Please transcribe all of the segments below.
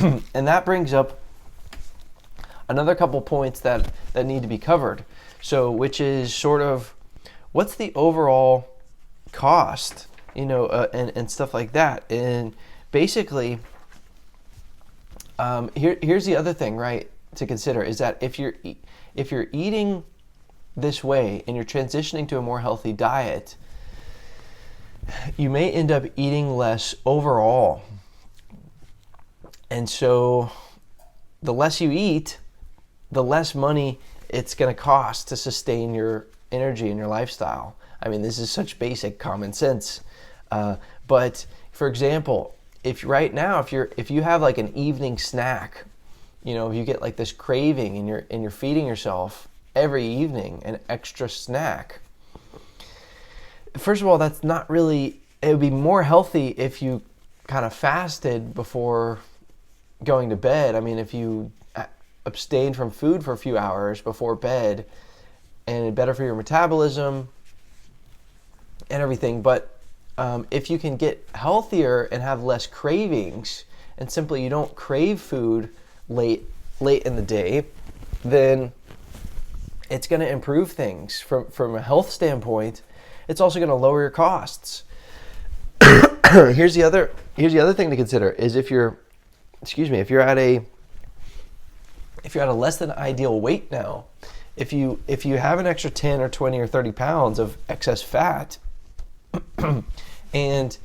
And that brings up another couple points that need to be covered. So, which is sort of, what's the overall cost, and stuff like that. And basically, here's the other thing, right, to consider is that if you're eating this way and you're transitioning to a more healthy diet, you may end up eating less overall. And so the less you eat, the less money it's going to cost to sustain your energy and your lifestyle. I mean, this is such basic common sense. But for example, if you have like an evening snack, if you get like this craving and you're feeding yourself every evening an extra snack, first of all, that's not really, it would be more healthy if you kind of fasted before going to bed. I mean, if you abstain from food for a few hours before bed, and it's better for your metabolism and everything. But if you can get healthier and have less cravings, and simply you don't crave food late in the day, then it's going to improve things from a health standpoint. It's also going to lower your costs. Here's the other thing to consider is if you're at a less than ideal weight now, if you have an extra 10 or 20 or 30 pounds of excess fat, and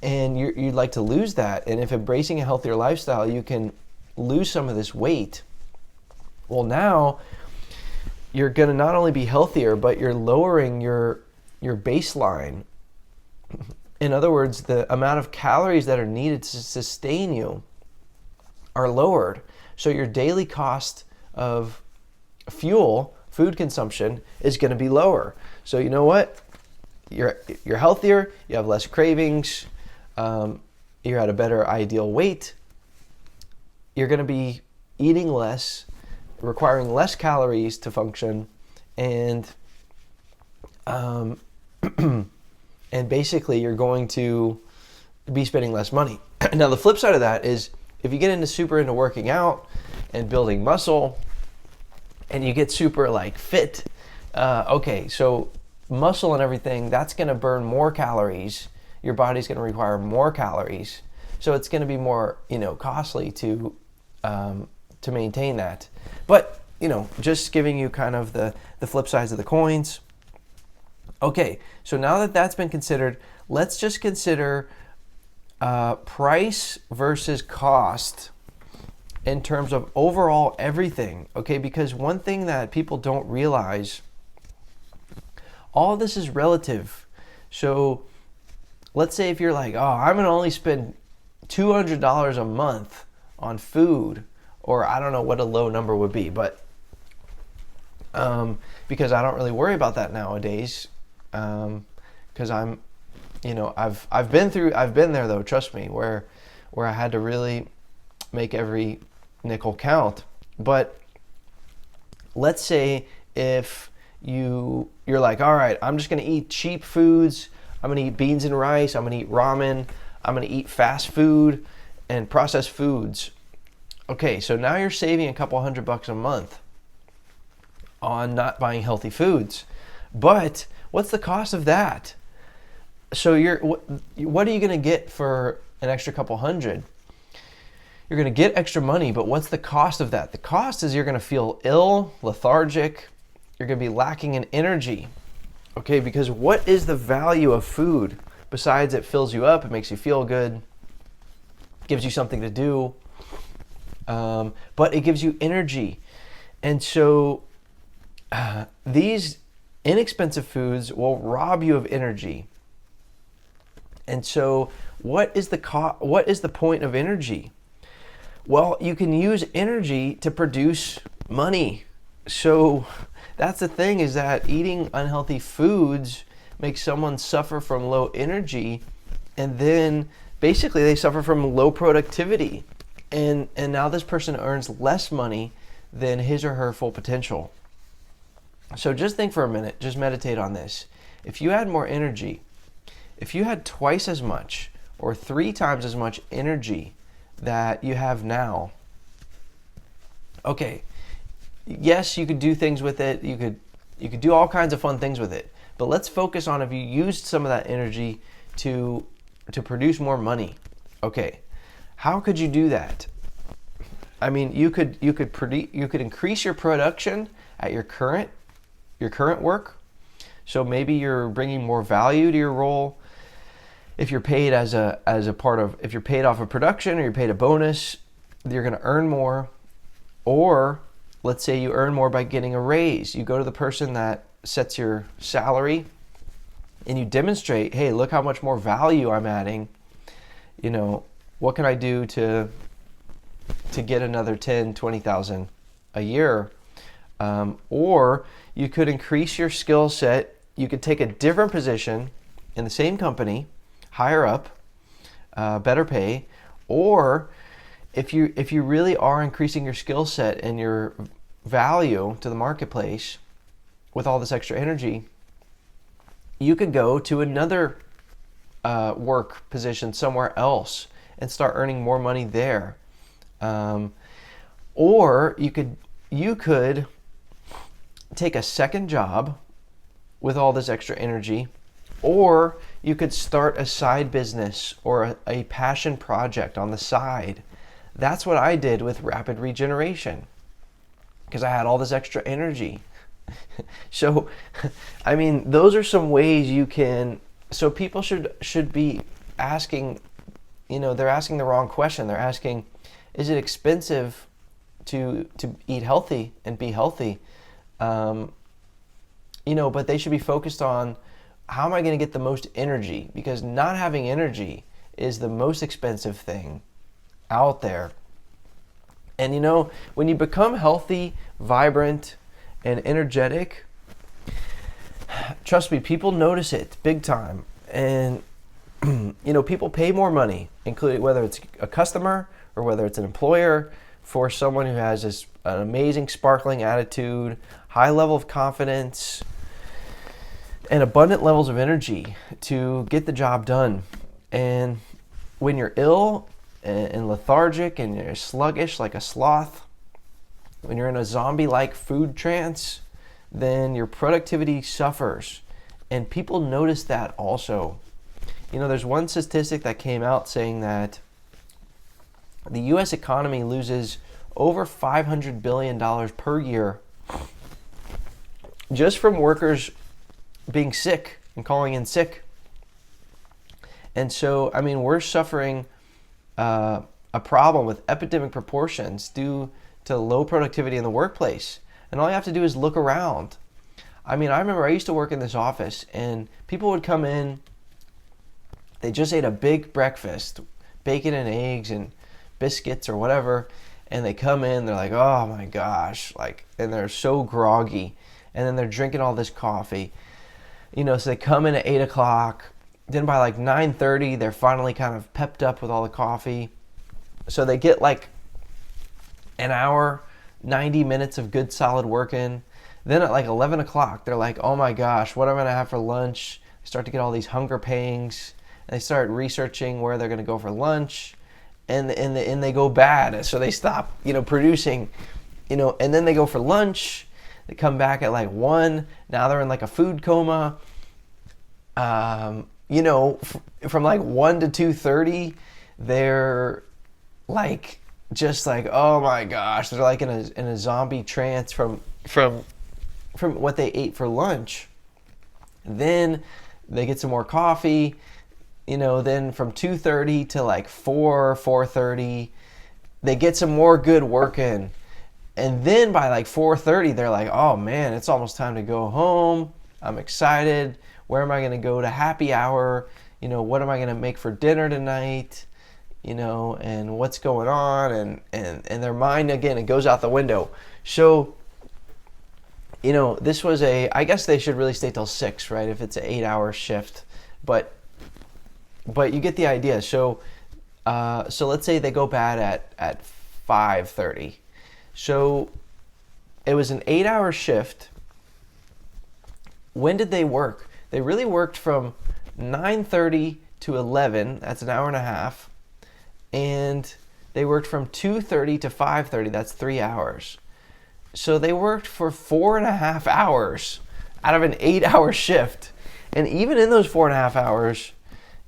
you'd like to lose that, and if embracing a healthier lifestyle, you can lose some of this weight. Well, now you're going to not only be healthier, but you're lowering your baseline. In other words, the amount of calories that are needed to sustain you are lowered. So your daily cost of food consumption is going to be lower. So you know what? You're healthier, you have less cravings, you're at a better ideal weight, you're going to be eating less, requiring less calories to function, and basically you're going to be spending less money. Now the flip side of that is if you get super into working out and building muscle and you get super fit, so muscle and everything, that's going to burn more calories. Your body's going to require more calories. So it's going to be more, costly to maintain that. But, just giving you kind of the flip sides of the coins. Okay, so now that that's been considered, let's just consider price versus cost in terms of overall everything, okay? Because one thing that people don't realize, all of this is relative. So let's say if you're like, oh, I'm going to only spend $200 a month on food, or I don't know what a low number would be, but because I don't really worry about that nowadays, because I'm, I've been there though, trust me, where I had to really make every nickel count. But let's say if you're like, all right, I'm just going to eat cheap foods. I'm going to eat beans and rice. I'm going to eat ramen. I'm going to eat fast food and processed foods. Okay, so now you're saving a couple $100 a month on not buying healthy foods. But what's the cost of that? So what are you going to get for an extra couple hundred? You're going to get extra money, but what's the cost of that? The cost is you're going to feel ill, lethargic. You're going to be lacking in energy. Okay, because what is the value of food besides it fills you up, it makes you feel good, gives you something to do, but it gives you energy. And so these inexpensive foods will rob you of energy. And so what is the point of energy? Well, you can use energy to produce money. So that's the thing, is that eating unhealthy foods makes someone suffer from low energy, and then basically they suffer from low productivity. And now this person earns less money than his or her full potential. So just think for a minute, just meditate on this. If you had more energy, if you had twice as much or 3 times as much energy that you have now. Okay, yes, you could do things with it. You could do all kinds of fun things with it. But let's focus on if you used some of that energy to produce more money. Okay, how could you do that? I mean, you could increase your production at your current work. So maybe you're bringing more value to your role. If you're paid as a part of, if you're paid off of production or you're paid a bonus, you're going to earn more. Or let's say you earn more by getting a raise. You go to the person that sets your salary and you demonstrate, hey, look how much more value I'm adding. You know, what can I do to get another 10, 20,000 a year? Or you could increase your skill set. You could take a different position in the same company, higher up, better pay. Or if you really are increasing your skill set and your value to the marketplace with all this extra energy, you could go to another work position somewhere else and start earning more money there. Or you could take a second job with all this extra energy, or you could start a side business or a passion project on the side. That's what I did with Rapid Regeneration because I had all this extra energy. So, I mean, those are some ways you can. So people should be asking, they're asking the wrong question. They're asking, is it expensive to eat healthy and be healthy? But they should be focused on, how am I going to get the most energy? Because not having energy is the most expensive thing out there. And when you become healthy, vibrant, and energetic, trust me, people notice it big time. And people pay more money, including whether it's a customer or whether it's an employer, for someone who has an amazing, sparkling attitude, high level of confidence, and abundant levels of energy to get the job done. And when you're ill and lethargic and you're sluggish like a sloth, when you're in a zombie-like food trance, then your productivity suffers. And people notice that also. There's one statistic that came out saying that the U.S. economy loses over $500 billion per year just from workers being sick and calling in sick. And so, we're suffering a problem with epidemic proportions due to low productivity in the workplace. And all you have to do is look around. I remember I used to work in this office and people would come in, they just ate a big breakfast, bacon and eggs and biscuits or whatever, and they come in, they're like, oh my gosh, and they're so groggy, and then they're drinking all this coffee. So they come in at 8 o'clock, then by 9:30, they're finally kind of pepped up with all the coffee. So they get an hour, 90 minutes of good solid work in. Then at 11 o'clock, they're like, oh my gosh, what am I going to have for lunch? They start to get all these hunger pangs, and they start researching where they're going to go for lunch, and they go bad. So they stop, producing, and then they go for lunch. They come back at 1. Now they're in a food coma. From 1 to 2:30, they're oh my gosh, they're in a zombie trance from what they ate for lunch. Then they get some more coffee, then from 2:30 to 4:30, they get some more good work in. And then by 4:30, they're like, oh man, it's almost time to go home. I'm excited. Where am I going to go to happy hour? What am I going to make for dinner tonight? And what's going on? And their mind, again, it goes out the window. So, this was I guess they should really stay till 6, right? If it's an 8-hour shift. But you get the idea. So let's say they go bad at 5:30. So it was an 8-hour shift. When did they work? They really worked from 9:30 to 11. That's an hour and a half. And They worked from 2:30 to 5:30. That's 3 hours. So they worked for 4.5 hours out of an 8-hour shift. And even in those 4.5 hours,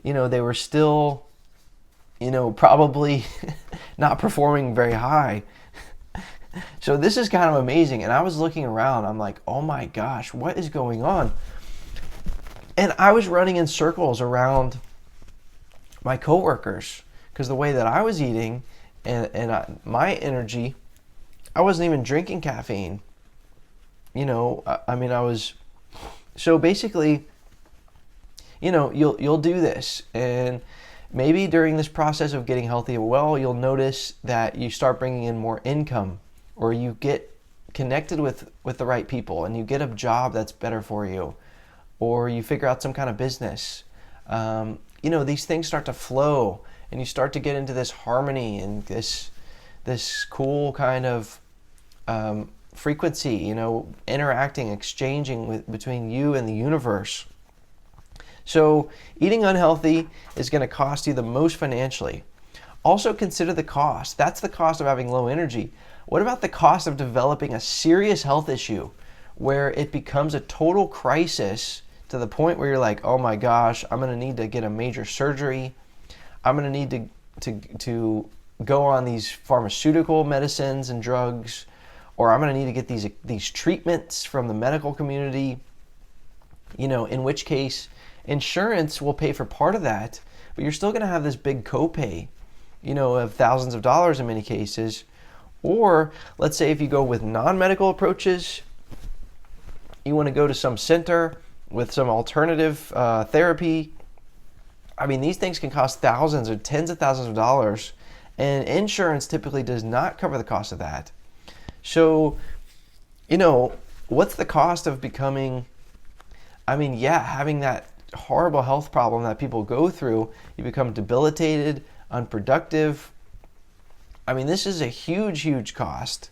they were still, probably not performing very high. So this is kind of amazing. And I was looking around. I'm like, oh my gosh, what is going on? And I was running in circles around my coworkers because the way that I was eating my energy, I wasn't even drinking caffeine. I was. So basically, you'll do this, and maybe during this process of getting healthy and well, you'll notice that you start bringing in more income, or you get connected with the right people, and you get a job that's better for you, or you figure out some kind of business. These things start to flow, and you start to get into this harmony and this cool kind of frequency, interacting, exchanging between you and the universe. So eating unhealthy is going to cost you the most financially. Also consider the cost. That's the cost of having low energy. What about the cost of developing a serious health issue where it becomes a total crisis to the point where you're like, oh my gosh, I'm going to need to get a major surgery. I'm going to need to go on these pharmaceutical medicines and drugs, or I'm going to need to get these treatments from the medical community, in which case insurance will pay for part of that, but you're still going to have this big copay, of thousands of dollars in many cases. Or let's say if you go with non-medical approaches, you want to go to some center with some alternative therapy. These things can cost thousands or tens of thousands of dollars, and insurance typically does not cover the cost of that. So, what's the cost of becoming, having that horrible health problem that people go through? You become debilitated, unproductive. This is a huge, huge cost.